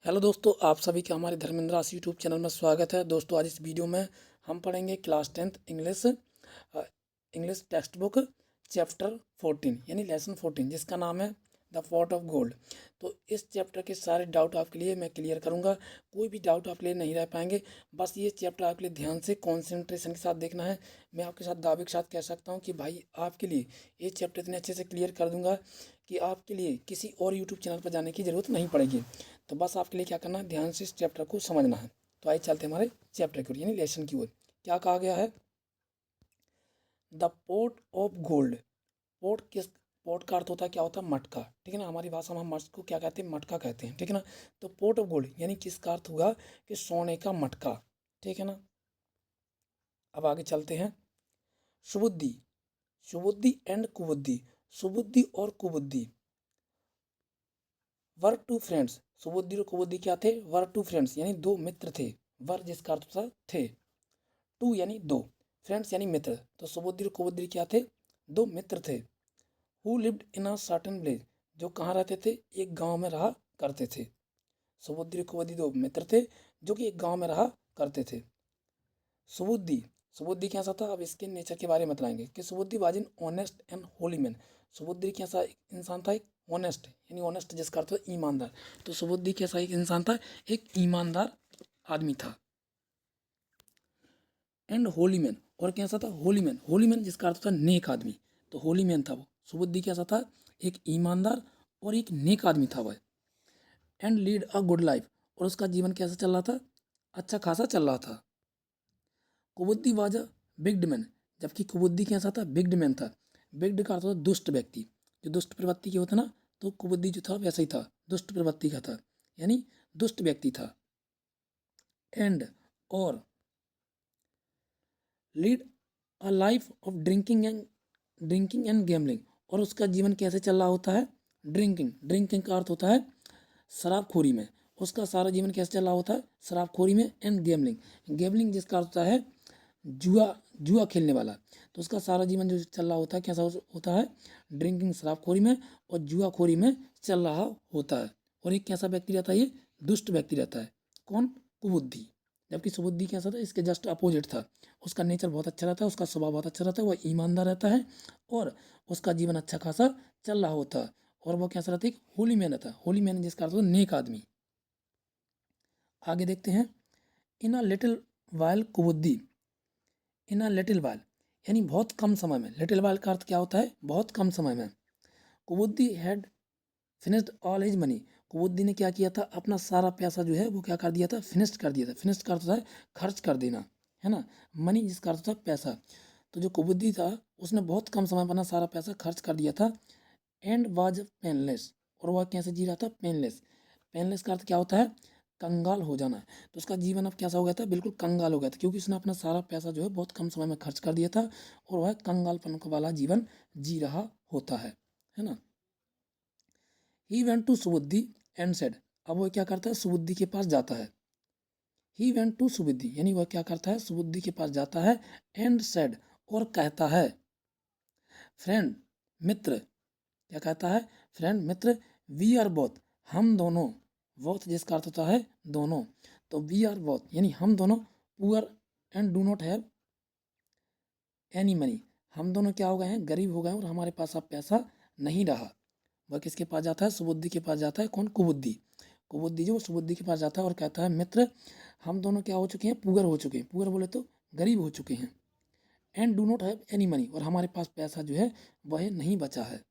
Hello दोस्तों, आप सभी का हमारे धर्मेंद्र आस यूट्यूब चैनल में स्वागत है। दोस्तों, आज इस वीडियो में हम पढ़ेंगे class 10th English text book chapter 14 यानी लेसन 14, जिसका नाम है द पॉट ऑफ गोल्ड। तो इस चैप्टर के सारे डाउट आपके लिए मैं क्लियर करूंगा। कोई भी डाउट आपके लिए नहीं रह पाएंगे। बस ये चैप्टर आपके लिए ध्यान से कॉन्सेंट्रेशन के साथ देखना है। मैं आपके साथ दावे के साथ कह सकता हूँ कि भाई आपके लिए ये चैप्टर इतने अच्छे से क्लियर कर दूंगा कि आपके लिए किसी और यूट्यूब चैनल पर जाने की ज़रूरत नहीं पड़ेगी। तो बस आपके लिए क्या करना है, ध्यान से इस चैप्टर को समझना है। तो आइए चलते हैं हमारे चैप्टर की ओर यानी लेसन की ओर। क्या कहा गया है? The pot of gold. Pot का अर्थ होता है, क्या होता है? मटका। ठीक है ना, हमारी भाषा में हम मटके को क्या कहते हैं? मटका कहते हैं। ठीक है ना। तो पोट ऑफ गोल्ड यानी किसका अर्थ होगा कि सोने का मटका। ठीक है ना। अब आगे चलते हैं। सुबुद्धि। सुबुद्धि एंड कुबुद्धि। सुबुद्धि और कुबुद्धि वर टू फ्रेंड्स। सुबुद्धि और कुबुद्धि क्या थे? वर टू फ्रेंड्स यानी दो मित्र थे। वर जिसका अर्थ था थे, टू यानी दो, फ्रेंड्स यानी मित्र। तो सुबुद्धि और कुबुद्धि क्या थे? दो मित्र थे। Who lived in a certain village, जो कहाँ रहते थे? एक गांव में रहा करते थे। सुबुद्धि और कुबुद्धि दो मित्र थे जो कि एक गांव में रहा करते थे। सुबुद्धि। सुबुद्धि कैसा था? अब इसके नेचर के बारे में बताएंगे कि सुबुद्धि was an honest and Holi man. सुबुद्धि कैसा इंसान था? एक ऑनेस्ट यानी ऑनेस्ट जिसका अर्थ है ईमानदार। तो सुबुद्धि कैसा एक इंसान था? एक ईमानदार आदमी था। एंड होली मैन, और कैसा था? होली मैन। होली मैन जिसका अर्थ था नेक आदमी। तो होली मैन था वो। सुबुद्धि कैसा था? एक ईमानदार और एक नेक आदमी था वह। And lead a good life, और उसका जीवन कैसा चल रहा था? अच्छा खासा चल रहा था। कुबुद्धि वाज अ बिग्ड मैन, जबकि कुबुद्धि कैसा था? बिग्ड मैन था। बिग्ड का अर्थ होता दुष्ट व्यक्ति, जो दुष्ट प्रवृत्ति के होता ना। तो कुबुद्धि जो था वैसा ही था, दुष्ट प्रवृत्ति का था यानी दुष्ट व्यक्ति था। एंड और lead a life of drinking and gambling, और उसका जीवन कैसे चल रहा होता है? ड्रिंकिंग। ड्रिंकिंग का अर्थ होता है शराबखोरी में। उसका सारा जीवन कैसे चल रहा होता है? शराबखोरी में। And gambling. गैम्बलिंग जिसका अर्थ होता है जुआ, जुआ खेलने वाला। तो उसका सारा जीवन जो चल रहा होता है कैसा होता है? ड्रिंकिंग शराबखोरी में और जुआखोरी में चल रहा होता है। और एक कैसा व्यक्ति रहता है? ये दुष्ट व्यक्ति रहता है। कौन? कुबुद्धि। जबकि सुबुद्धि कैसा था? इसके जस्ट अपोजिट था। उसका नेचर बहुत अच्छा रहता है, उसका स्वभाव बहुत अच्छा रहता है, वह ईमानदार रहता है और उसका जीवन अच्छा खासा चल रहा होता है। और वो कैसा रहता है? होली मैन रहता है। होली मैन जिसका अर्थ होता है नेक आदमी। आगे देखते हैं। In a little while Kubuddhi. In a little while यानी बहुत कम समय में। लिटिल वाइल का अर्थ क्या होता है? बहुत कम समय में। Kubuddhi had finished all his money. Kubuddhi ने क्या किया था? अपना सारा पैसा जो है वो क्या कर दिया था? फिनिश्ड कर दिया था। फिनिश्ड का अर्थ होता है खर्च कर देना, है ना। मनी जिसका अर्थ होता है पैसा। तो जो कुबुद्धि था उसने बहुत कम समय में अपना सारा पैसा खर्च कर दिया था। एंड वाज पेनलेस, और वह कैसे जी रहा था? पेनलेस। पेनलेस का अर्थ क्या होता है? कंगाल हो जाना। तो उसका जीवन अब कैसा हो गया था? बिल्कुल कंगाल हो गया था, क्योंकि उसने अपना सारा पैसा जो है बहुत कम समय में खर्च कर दिया था और वह कंगालपन वाला जीवन जी रहा होता है ना। He went to Subuddhi and said. अब वह क्या करता है? सुबुद्धि के पास जाता है। ही वेंट टू सुबुद्धि यानी वह क्या करता है? सुबुद्धि के पास जाता है। एंड सेड, और कहता है, फ्रेंड, मित्र। क्या कहता है? फ्रेंड, मित्र, वी आर बोथ, हम दोनों। बोथ जिसका अर्थ होता है दोनों। तो वी आर बोथ यानी हम दोनों poor and do not have any money. हम दोनों क्या हो गए हैं? गरीब हो गए और हमारे पास अब पैसा नहीं रहा। वह किसके पास जाता है? सुबुद्धि के पास जाता है। कौन? कुबुद्धि। कुबुद्धि जो सुबुद्धि के पास जाता है और कहता है, मित्र, हम दोनों क्या हो चुके हैं? पुअर हो चुके हैं। पुअर बोले तो गरीब हो चुके हैं। And do not have any money, और हमारे पास पैसा जो है वह नहीं बचा है।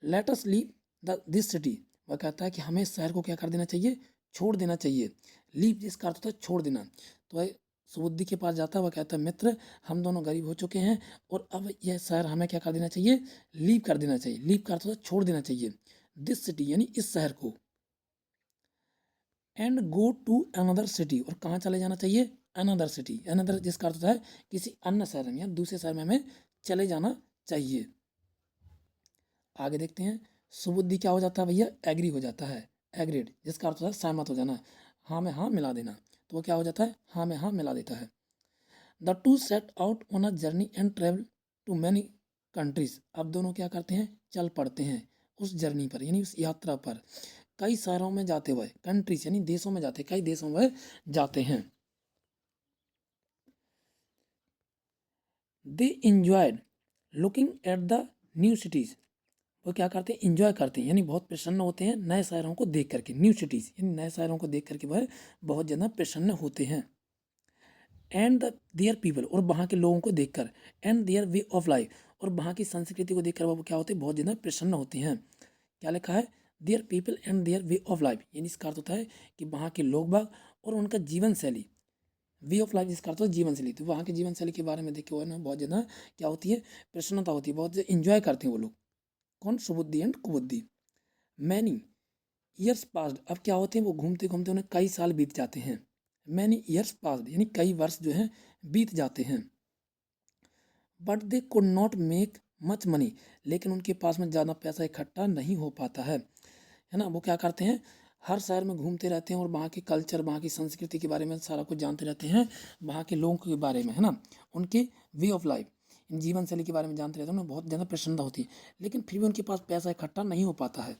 Let us leave this city. वह कहता है कि हमें इस शहर को क्या कर देना चाहिए? छोड़ देना चाहिए। लीव जिसका अर्थ होता है छोड़ देना। तो वह सुबुद्धि के पास जाता है। वह कहता है, मित्र, हम दोनों गरीब हो चुके हैं और अब यह शहर हमें क्या कर देना चाहिए? लीव कर देना चाहिए। लीव का अर्थ होता है छोड़ देना चाहिए। दिस सिटी यानी इस शहर को। And go to another city, और कहाँ चले जाना चाहिए? Another city. अनदर जिसका अर्थ होता है किसी अन्य शहर में या दूसरे शहर में हमें चले जाना चाहिए। आगे देखते हैं। सुबुद्धि क्या हो जाता है भैया? एग्री हो जाता है। एग्रीड जिसका अर्थ होता है सहमत हो जाना, हाँ में हाँ मिला देना। तो वो क्या हो जाता है? हाँ में हाँ मिला देता है। The two set out on a journey and travel to many countries. अब दोनों क्या करते हैं? चल पड़ते हैं उस जर्नी पर यानी उस यात्रा पर। कई शहरों में जाते हुए, कंट्रीज यानी देशों में जाते, कई देशों में जाते हैं। They enjoyed looking at the new cities, वो क्या करते हैं, इंजॉय करते हैं यानी बहुत प्रसन्न होते हैं नए शहरों को देख करके। न्यू सिटीज यानी नए शहरों को देख करके वह बहुत ज़्यादा प्रसन्न होते हैं। एंड द देयर पीपल, और वहाँ के लोगों को देखकर, and their way of life, और वहाँ की संस्कृति को देखकर वो क्या होते हैं, बहुत ज़्यादा प्रसन्न होते हैं। क्या लिखा है, their people and their way of life, यानी इसका अर्थ होता है कि वहाँ के लोग बाग और उनका जीवन शैली। वे ऑफ लाइफ जिसका अर्थ होता है जीवन शैली, तो वहाँ की जीवन शैली के बारे में देख के वो ना बहुत ज़्यादा क्या होती है, प्रसन्नता होती है, बहुत ज़्यादा इंजॉय करते हैं वो लोग। कौन, Subuddhi and Kubuddhi. Many years passed, अब क्या होते हैं, वो घूमते घूमते उन्हें कई साल बीत जाते हैं। मैनी ईयर्स पास्ड यानी कई वर्ष जो हैं बीत जाते हैं। But they could not make much money, लेकिन उनके पास में ज़्यादा पैसा इकट्ठा नहीं हो पाता है ना। वो क्या करते हैं, हर शहर में घूमते रहते हैं और वहाँ के कल्चर, वहाँ की संस्कृति के बारे में सारा कुछ जानते रहते हैं, वहाँ के लोगों के बारे में, है ना, उनके वे ऑफ लाइफ, जीवन शैली के बारे में जानते रहते हैं, उन्हें बहुत ज़्यादा प्रसन्नता होती है, लेकिन फिर भी उनके पास पैसा इकट्ठा नहीं हो पाता है।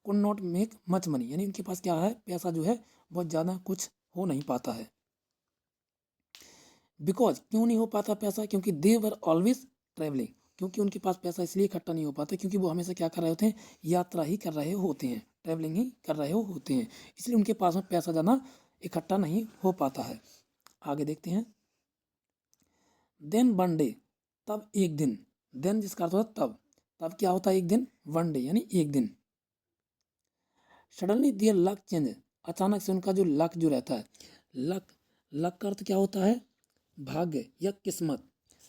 Could not make much money यानी उनके पास क्या है, पैसा जो है बहुत ज़्यादा कुछ हो नहीं पाता है। बिकॉज, क्यों नहीं हो पाता पैसा, क्योंकि दे वर ऑलवेज ट्रैवलिंग, क्योंकि उनके पास पैसा इसलिए इकट्ठा नहीं हो पाता क्योंकि वो हमेशा क्या कर रहे होते हैं, यात्रा ही कर रहे होते हैं, ट्रैवलिंग ही कर रहे होते हैं, इसलिए उनके पास में पैसा ज़्यादा इकट्ठा नहीं हो पाता है। आगे देखते हैं। देन वन डे, तब एक दिन, देन जिसका अर्थ होता है तब, तब क्या होता है एक दिन, वन डे यानी एक दिन। सडनली देयर लक चेंज, अचानक से उनका जो लक जो रहता है, लक, लक का अर्थ क्या होता है, भाग्य या किस्मत,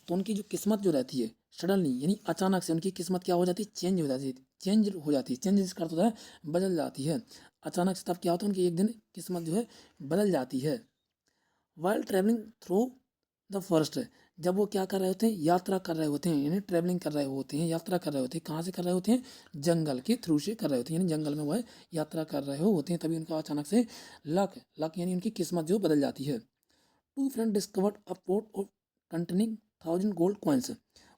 तो उनकी जो किस्मत जो रहती है, सडनली यानी अचानक से उनकी किस्मत क्या हो जाती है, चेंज हो जाती है, चेंज हो जाती है, चेंज जिसका अर्थ होता है बदल जाती है, अचानक से तब क्या होता है उनकी एक दिन किस्मत जो है बदल जाती है। While travelling through the forest, जब वो क्या कर रहे होते हैं, यात्रा कर रहे होते हैं, यानी ट्रैवलिंग कर रहे होते हैं, यात्रा कर रहे होते हैं, कहाँ से कर रहे होते हैं, जंगल के थ्रू से कर रहे होते हैं, यानी जंगल में वह यात्रा कर रहे होते हैं, तभी उनका अचानक से लक, लक यानी उनकी किस्मत जो बदल जाती है। Two friend discovered a pot of containing 1000 gold coins,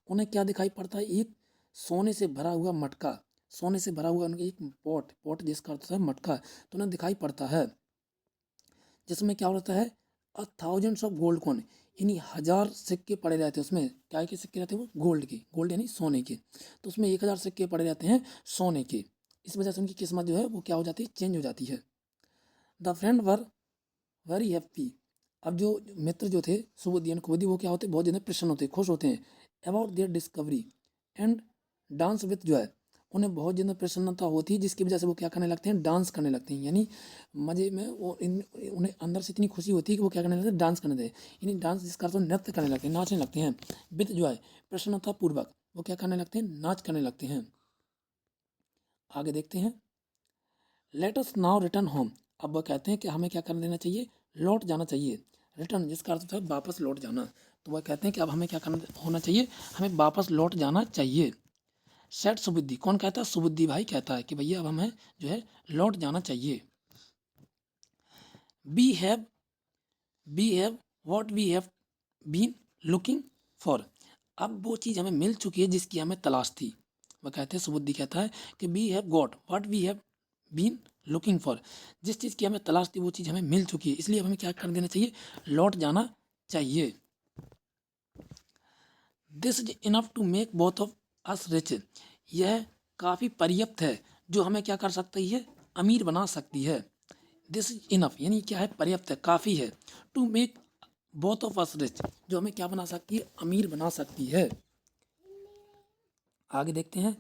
उन्हें क्या दिखाई पड़ता है, एक सोने से भरा हुआ मटका, सोने से भरा हुआ उनका एक पॉट, पॉट जिसका अर्थ है मटका, तो उन्हें दिखाई पड़ता है, जिसमें क्या होता है, 1000 ऑफ गोल्ड कॉइन, यानी 1000 सिक्के पड़े रहते हैं, उसमें क्या के सिक्के रहते हैं, वो गोल्ड के, गोल्ड यानी सोने के, तो उसमें 1000 सिक्के पड़े रहते हैं सोने के, इस वजह से उनकी किस्मत जो है वो क्या हो जाती है, चेंज हो जाती है। The friend were very happy, अब जो मित्र जो थे सुबुद्धि एंड कुबुद्धि, वो क्या होते हैं, बहुत ज़्यादा प्रसन्न होते हैं, खुश होते हैं, about their discovery and dance with जो है, उन्हें बहुत ज़्यादा प्रसन्नता होती है, जिसकी वजह से वो क्या करने लगते हैं, डांस करने लगते हैं, यानी मज़े में वो उन्हें अंदर से इतनी खुशी होती है कि वो क्या करने लगते हैं, डांस करने लगते हैं, यानी डांस जिसका अर्थ है नृत्य करने लगते हैं, नाचने लगते हैं, विथ जो है प्रसन्नता पूर्वक वो क्या करने लगते हैं, नाच करने लगते हैं। आगे देखते हैं। Let us now return home, अब वो कहते हैं कि हमें क्या कर लेना चाहिए, लौट जाना चाहिए। रिटर्न जिसका अर्थ होता है वापस लौट जाना, तो वह कहते हैं कि अब हमें क्या करना होना चाहिए, हमें वापस लौट जाना चाहिए। सेट सुबुद्धि, कौन कहता है, सुबुद्धि भाई कहता है कि भैया अब हमें जो है लौट जाना चाहिए। We have what we have been looking for, अब वो चीज़ हमें मिल चुकी है जिसकी हमें तलाश थी। वह कहते हैं, सुबुद्धि कहता है कि we have got what we have been looking for, जिस चीज़ की हमें तलाश थी वो चीज़ हमें मिल चुकी है, इसलिए हमें क्या कर देना चाहिए, लौट जाना चाहिए। This is enough to make both of us rich, यह काफ़ी पर्याप्त है जो हमें क्या कर सकती है, अमीर बना सकती है। दिस इज इनफ यानी क्या है, पर्याप्त है, काफ़ी है, to make both of us rich, जो हमें क्या बना सकती है, अमीर बना सकती है। आगे देखते हैं।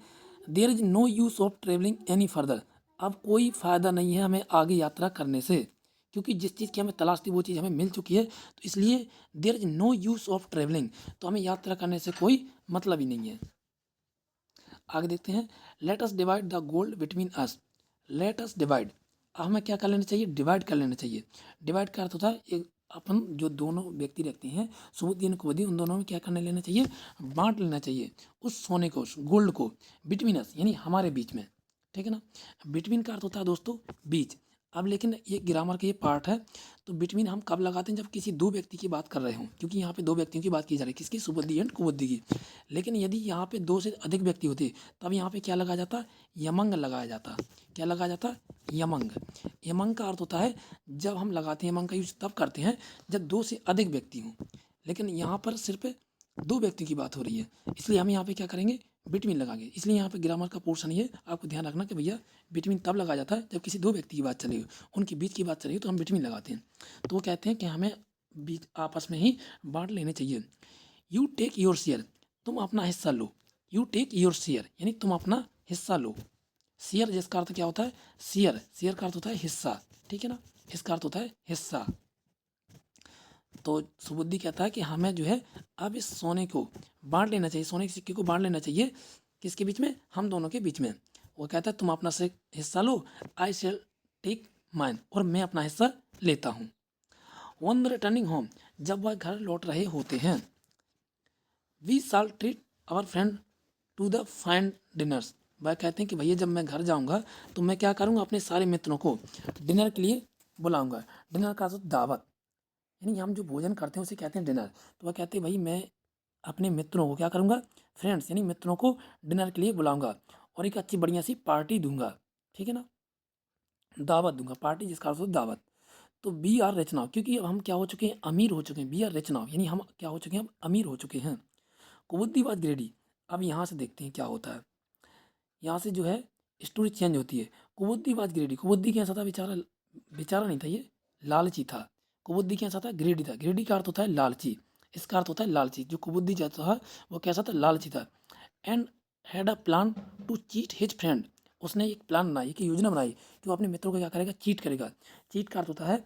There is no use of travelling any further, अब कोई फ़ायदा नहीं है हमें आगे यात्रा करने से, क्योंकि जिस चीज़ की हमें तलाश थी वो चीज़ हमें मिल चुकी है, तो इसलिए there is no use of travelling, तो हमें यात्रा करने से कोई मतलब ही नहीं है। आगे देखते हैं। Let us divide the gold between us, let us divide, हमें क्या कर लेना चाहिए, डिवाइड कर लेना चाहिए। डिवाइड का अर्थ होता है एक अपन जो दोनों व्यक्ति रहते हैं सुबुद्धि और कुबुद्धि, उन दोनों में क्या करने लेना चाहिए, बांट लेना चाहिए उस सोने को, उस गोल्ड को, बिटवीन अस यानी हमारे बीच में, ठीक है ना। बिटवीन का अर्थ होता है दोस्तों बीच, अब लेकिन ये ग्रामर का ये पार्ट है, तो बिटवीन हम कब लगाते हैं, जब किसी दो व्यक्ति की बात कर रहे हों, क्योंकि यहाँ पे दो व्यक्तियों की बात की जा रही है, किसकी, सुबुद्धि एंड कुबुद्धि की। लेकिन यदि यहाँ पे दो से अधिक व्यक्ति होते तब यहाँ पे क्या लगाया जाता, यमंग लगाया जाता। क्या लगाया जाता, यमंग। यमंग का अर्थ होता है, जब हम लगाते हैं यमंग का यूज तब करते हैं जब दो से अधिक व्यक्ति हों, लेकिन यहाँ पर सिर्फ दो व्यक्ति की बात हो रही है, इसलिए हम यहाँ पे क्या करेंगे, बिटवीन लगाएंगे। इसलिए यहाँ पे ग्रामर का पोर्शन ये आपको ध्यान रखना कि भैया बिटवीन तब लगाया जाता है जब किसी दो व्यक्ति की बात चली हो, उनके बीच की बात चली हो, तो हम बिटवीन लगाते हैं। तो वो कहते हैं कि हमें बीच आपस में ही बांट लेने चाहिए। यू टेक योर शेयर, तुम अपना हिस्सा लो। यू टेक योर शेयर यानी तुम अपना हिस्सा लो। शेयर जिसका अर्थ क्या होता है, शेयर, शेयर का अर्थ होता है हिस्सा, ठीक है ना, इसका अर्थ होता है हिस्सा। तो सुबुद्धि कहता है कि हमें जो है अब इस सोने को बांट लेना चाहिए, सोने के सिक्के को बांट लेना चाहिए, किसके बीच में, हम दोनों के बीच में। वो कहता है तुम अपना से हिस्सा लो, आई शेल टेक माइन, और मैं अपना हिस्सा लेता हूँ। वन रिटर्निंग होम, जब वह घर लौट रहे होते हैं, we shall treat our friend to the fine dinners, वह कहते हैं कि भैया जब मैं घर जाऊंगा तो मैं क्या करूंगा, अपने सारे मित्रों को डिनर के लिए बुलाऊंगा। डिनर का अर्थ दावत, यानी हम जो भोजन करते हैं उसे कहते हैं डिनर। तो वह कहते हैं भाई मैं अपने मित्रों को क्या करूंगा, फ्रेंड्स यानी मित्रों को डिनर के लिए बुलाऊंगा और एक अच्छी बढ़िया सी पार्टी दूंगा, ठीक है ना, दावत दूंगा, पार्टी जिसका अर्थ होता है दावत। तो बी आर रिच नाउ, क्योंकि अब हम क्या हो चुके हैं, अमीर हो चुके हैं। बी आर रिच नाउ यानी हम क्या हो चुके हैं, अब अमीर हो चुके हैं। कुबुद्धि वाज ग्रेडी, अब यहाँ से देखते हैं क्या होता है, यहाँ से जो है स्टोरी चेंज होती है। कुबुद्धि वाज ग्रेडी, कुबुद्धि कैसा था, बेचारा, बेचारा नहीं था ये, लालची था। कुबुद्धि कैसा था, ग्रेडी था। ग्रेडी का अर्थ होता है लालची, इसका अर्थ होता है लालची। जो कुबुद्धि जैसा था वो कैसा था, लालची था। And had a plan to cheat his friend, उसने एक प्लान बनाई, एक योजना बनाई कि वो अपने मित्रों को क्या करेगा, चीट करेगा। चीट का अर्थ होता है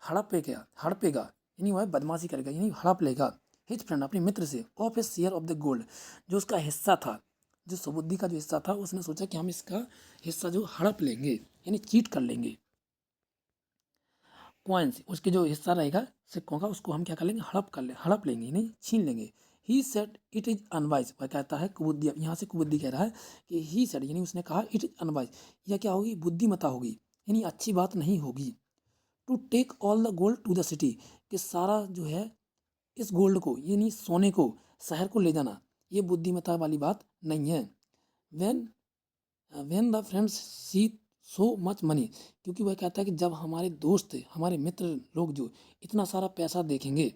हड़पेगा, हड़पेगा यानी वह बदमाशी करेगा, यानी हड़प लेगा हिज फ्रेंड, अपने मित्र से, of A share of the gold, जो उसका हिस्सा था, जो सुबुद्धि का जो हिस्सा था, उसने सोचा कि हम इसका हिस्सा जो हड़प लेंगे यानी चीट कर लेंगे। कॉइन्स, उसके जो हिस्सा रहेगा सिक्कों का, उसको हम क्या कर लेंगे, हड़प लेंगे नहीं छीन लेंगे। He said it is unwise, वह कहता है कुबुद्धि, यहाँ से कुबुद्धि कह रहा है कि ही सेड यानी उसने कहा इट इज अनवाइज, यह क्या होगी, बुद्धिमता होगी, यानी अच्छी बात नहीं होगी। To take all the gold to the city, कि सारा जो है इस गोल्ड को यानी सोने को शहर को ले जाना, ये बुद्धिमत्ता वाली बात नहीं है। When when the friends see so much money, क्योंकि वह कहता है कि जब हमारे दोस्त, हमारे मित्र लोग जो इतना सारा पैसा देखेंगे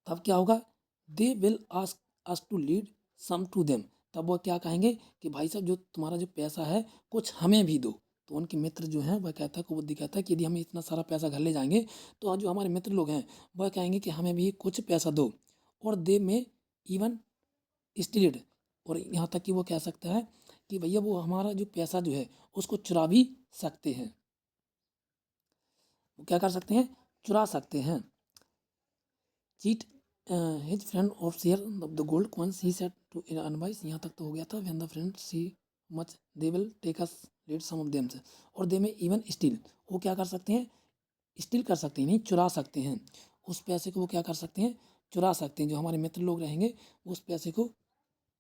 तब क्या होगा, they will ask us to lead some to them, तब वो क्या कहेंगे कि भाई साहब जो तुम्हारा जो पैसा है कुछ हमें भी दो। तो उनके मित्र जो हैं वह कहता है, कुबुद्धि कहता है कि यदि हम इतना सारा पैसा घर ले जाएंगे तो जो हमारे मित्र लोग हैं वह कहेंगे कि हमें भी कुछ पैसा दो, और दे में इवन स्टील, और यहाँ तक कि वो कह सकता है कि भैया वो हमारा जो पैसा जो है उसको चुरा भी सकते हैं। वो क्या कर सकते हैं, चुरा सकते हैं। Cheat his friend of share of the gold coins he said to unwise, यहाँ तक तो हो गया था। When the friend see much they will take us let some of them, और दे में इवन स्टील, वो क्या कर सकते हैं, स्टील कर सकते हैं नहीं चुरा सकते हैं। उस पैसे को वो क्या कर सकते हैं, चुरा सकते हैं। जो हमारे मित्र लोग रहेंगे उस पैसे को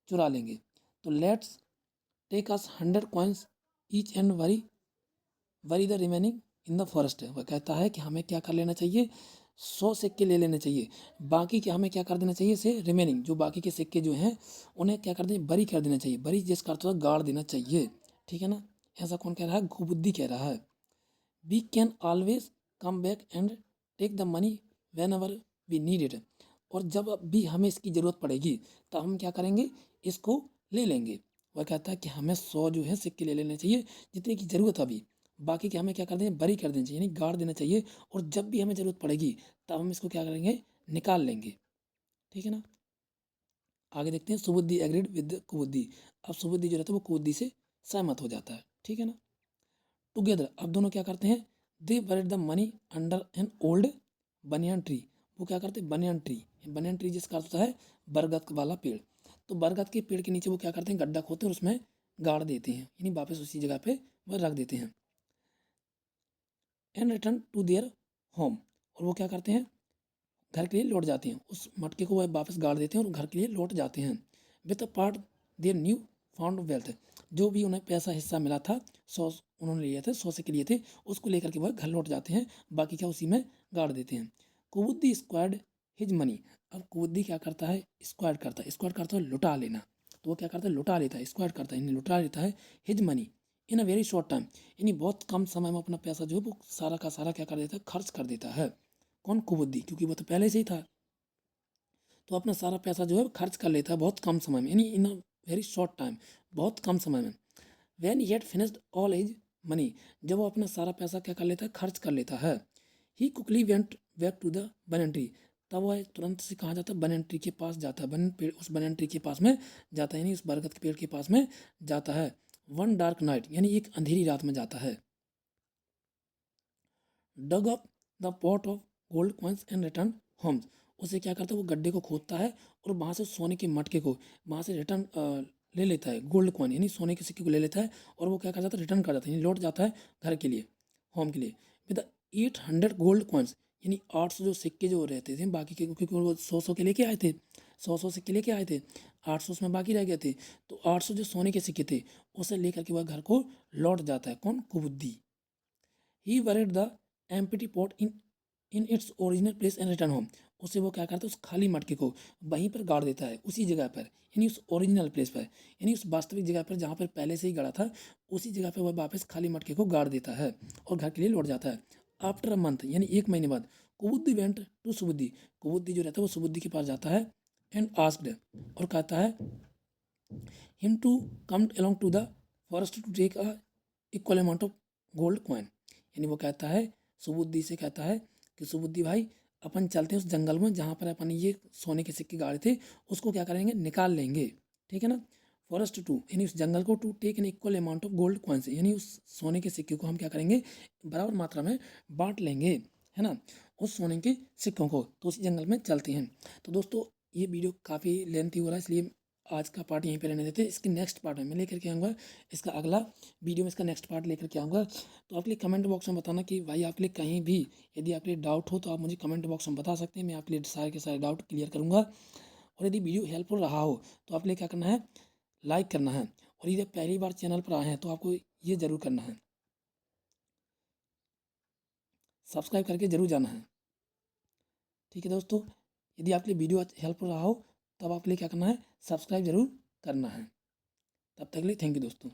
चुरा लेंगे। तो let's take us 100 coins each and bury the remaining in the forest, वह कहता है कि हमें क्या कर लेना चाहिए, 100 सिक्के ले लेने चाहिए, बाकी के हमें क्या कर देना चाहिए, से रिमेनिंग जो बाकी के सिक्के जो हैं उन्हें क्या कर दें, बरी कर देना चाहिए। बरी जिसका अर्थ होता है गाड़ देना चाहिए, ठीक है ना। ऐसा कौन कह रहा है, कुबुद्धि कह रहा है। We can always come back and take the money whenever we need it, और जब भी हमें इसकी ज़रूरत पड़ेगी तब हम क्या करेंगे, इसको ले लेंगे। वह कहता है कि हमें 100 जो है सिक्के ले लेने चाहिए जितने की ज़रूरत है अभी, बाकी के हमें क्या कर दें, बरी कर देना चाहिए यानी गाड़ देना चाहिए, और जब भी हमें ज़रूरत पड़ेगी तब हम इसको क्या करेंगे, निकाल लेंगे, ठीक है ना। आगे देखते हैं, सुबुद्धि एग्रीड विद कुबुद्धि, अब सुबुद्धि जो रहता है वो कुबुद्धि से सहमत हो जाता है, ठीक है ना। टुगेदर, अब दोनों क्या करते हैं, they buried the money under an old banyan tree, वो क्या करते हैं, बनियान ट्री, बनियान ट्री जिसका अर्थ होता है बरगद वाला पेड़, तो बरगद के पेड़ के नीचे वो क्या करते हैं, गड्ढा खोदते हैं और उसमें गाड़ देते हैं, यानी वापस उसी जगह पे वह रख देते हैं। And return to their home, और वो क्या करते हैं, घर के लिए लौट जाते हैं, उस मटके को वह वापस गाड़ देते हैं और घर के लिए लौट जाते हैं। With a part their new found wealth, जो भी उन्हें पैसा हिस्सा मिला था 100 उन्होंने लिए थे, 100 सिक्के लिए थे, उसको लेकर के वह घर लौट जाते हैं, बाकी क्या उसी में गाड़ देते हैं। कुबुद्दी स्क्वाड हिज मनी। अब कुबुद्दी क्या करता है, स्क्वाड करता है, स्क्वाड करता है लुटा लेना, तो वो क्या करता है लुटा लेता है, स्क्वाड करता है यानी लुटा लेता है his money in a very short time, यानी बहुत कम समय में अपना पैसा जो है वो सारा का सारा क्या कर देता है, खर्च कर देता है। कौन, कुबुद्दी, क्योंकि वो तो पहले से ही था, तो अपना सारा पैसा जो है खर्च कर लेता है बहुत कम समय में, यानी इन अ वेरी शॉर्ट टाइम, बहुत कम समय में। When he had finished all his money, जब वो अपना सारा पैसा क्या कर लेता है, खर्च कर लेता है। He quickly went back to the banyan tree, तब वह तुरंत से कहाँ जाता है, बनन ट्री के पास जाता है, बनन पेड़, उस बनन ट्री के पास में जाता है, यानी उस बरगद के पेड़ के पास में जाता है। वन डार्क नाइट, यानी एक अंधेरी रात में जाता है। Dug up the pot of gold coins and return home, उसे क्या करता है, वो गड्ढे को खोदता है और वहाँ से सोने के मटके को वहाँ से रिटर्न ले लेता है, गोल्ड कॉइन यानी सोने के सिक्के को ले लेता है, और वो क्या कर जाता है, रिटर्न कर जाता है, यानी लौट जाता है घर के लिए, होम के लिए, विद 800 गोल्ड कॉइन्स, यानी 800 जो सिक्के जो रहते थे बाकी के, क्योंकि वो 100 के लेके आए थे, 100 सिक्के लेके आए थे, 800 उसमें बाकी रह गए थे, तो 800 जो सोने के सिक्के थे उसे लेकर के वह घर को लौट जाता है। कौन, Kubuddhi. He buried the empty pot in its original place and return home, उसे वो क्या करता है, उस खाली मटके को वहीं पर गाड़ देता है, उसी जगह पर, यानी उस ओरिजिनल प्लेस पर, यानी उस वास्तविक जगह पर जहाँ पर पहले से ही गड़ा था, उसी जगह पर वह वापस खाली मटके को गाड़ देता है और घर के लिए लौट जाता है। आफ्टर अ मंथ, यानी 1 महीने बाद, कुबुद्दी वेंट टू सुबुद्दी, कुबुद्दी जो रहता है वो सुबुद्दी के पास जाता है, एंड आस्क्ड, और कहता है him to come along to the forest to take a equal amount of gold coin, यानी वो कहता है, सुबुद्धि से कहता है कि सुबुद्धि भाई अपन चलते हैं उस जंगल में जहाँ पर अपन ये सोने के सिक्के गाड़े थे, उसको क्या करेंगे, निकाल लेंगे, ठीक है ना। फॉरेस्ट टू, यानी उस जंगल को, to take an equal amount of gold coins, यानी उस सोने के सिक्के को हम क्या करेंगे, बराबर मात्रा में बांट लेंगे, है ना, उस सोने के सिक्कों को, तो उसी जंगल में चलते हैं। तो दोस्तों ये वीडियो काफ़ी लेंथी हो रहा है, इसलिए आज का पार्ट यहीं पे रहने देते हैं। इसके नेक्स्ट पार्ट में मैं लेकर के आऊँगा, इसका अगला वीडियो में इसका नेक्स्ट पार्ट लेकर के आऊँगा। तो आपके लिए कमेंट बॉक्स में बताना कि भाई आपके लिए कहीं भी यदि आपके लिए डाउट हो तो आप मुझे कमेंट बॉक्स में बता सकते हैं, मैं आपके लिए सारे के सारे डाउट क्लियर करूँगा। और यदि वीडियो हेल्पफुल रहा हो तो आपके लिए क्या करना है, लाइक करना है, और यदि आप पहली बार चैनल पर आए हैं तो आपको ये ज़रूर करना है, सब्सक्राइब करके ज़रूर जाना है, ठीक है दोस्तों। यदि आपके लिए वीडियो हेल्पफुल रहा हो तब आपके लिए क्या करना है, सब्सक्राइब जरूर करना है। तब तक के लिए थैंक यू दोस्तों।